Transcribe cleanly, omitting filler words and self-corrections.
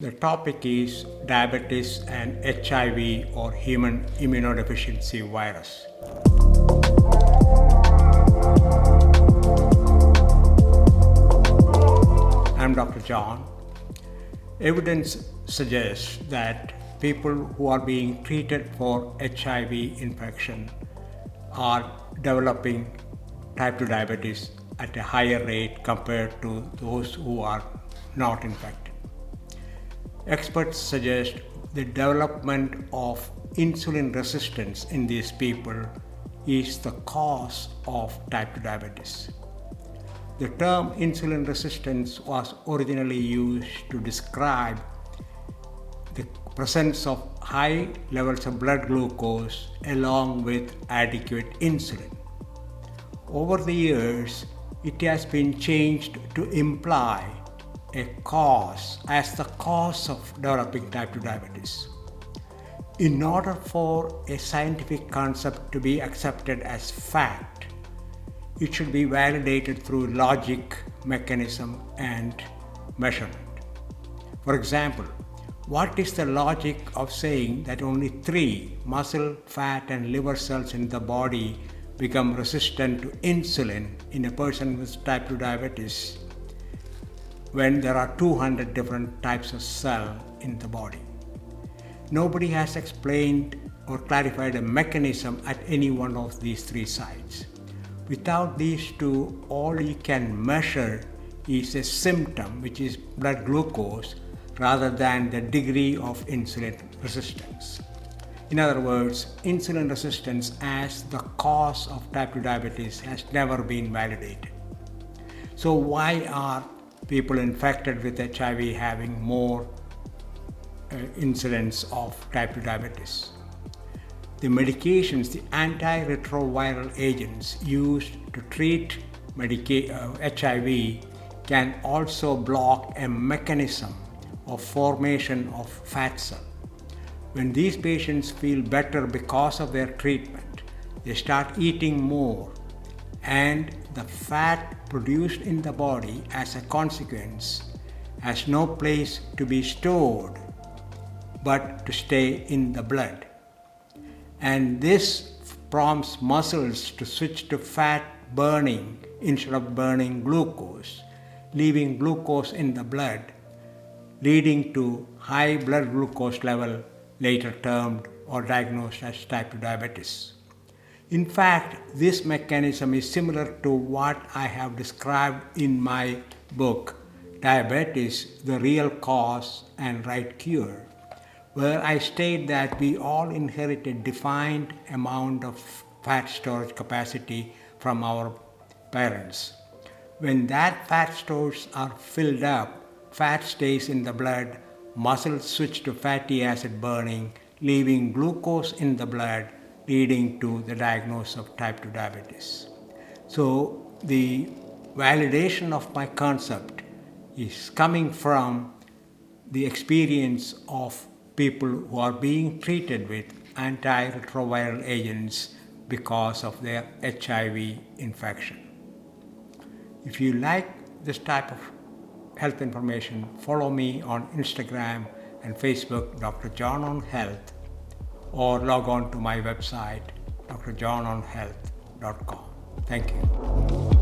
The topic is diabetes and HIV or human immunodeficiency virus. I'm Dr. John. Evidence suggests that people who are being treated for HIV infection are developing type 2 diabetes at a higher rate compared to those who are not infected. Experts suggest the development of insulin resistance in these people is the cause of type 2 diabetes. The term insulin resistance was originally used to describe the presence of high levels of blood glucose along with adequate insulin. Over the years, it has been changed to imply a cause as the cause of developing type 2 diabetes. In order for a scientific concept to be accepted as fact, it should be validated through logic, mechanism, and measurement. For example, what is the logic of saying that only 3 muscle, fat, and liver cells in the body become resistant to insulin in a person with type 2 diabetes when there are 200 different types of cell in the body? Nobody has explained or clarified a mechanism at any one of these 3 sites. Without these 2, all you can measure is a symptom, which is blood glucose, rather than the degree of insulin resistance. In other words, insulin resistance as the cause of type 2 diabetes has never been validated. So why are people infected with HIV having more incidence of type 2 diabetes? The medications, the antiretroviral agents used to treat HIV can also block a mechanism of formation of fat cell. When these patients feel better because of their treatment, they start eating more, and the fat produced in the body as a consequence has no place to be stored but to stay in the blood. And this prompts muscles to switch to fat burning instead of burning glucose, leaving glucose in the blood, leading to high blood glucose level, later termed or diagnosed as type 2 diabetes. In fact, this mechanism is similar to what I have described in my book, Diabetes, the Real Cause and Right Cure, where I state that we all inherit a defined amount of fat storage capacity from our parents. When that fat stores are filled up, fat stays in the blood, muscles switch to fatty acid burning, leaving glucose in the blood, leading to the diagnosis of type 2 diabetes. So the validation of my concept is coming from the experience of people who are being treated with antiretroviral agents because of their HIV infection. If you like this type of health information, follow me on Instagram and Facebook, Dr. John on Health, or log on to my website, drjohnonhealth.com. Thank you.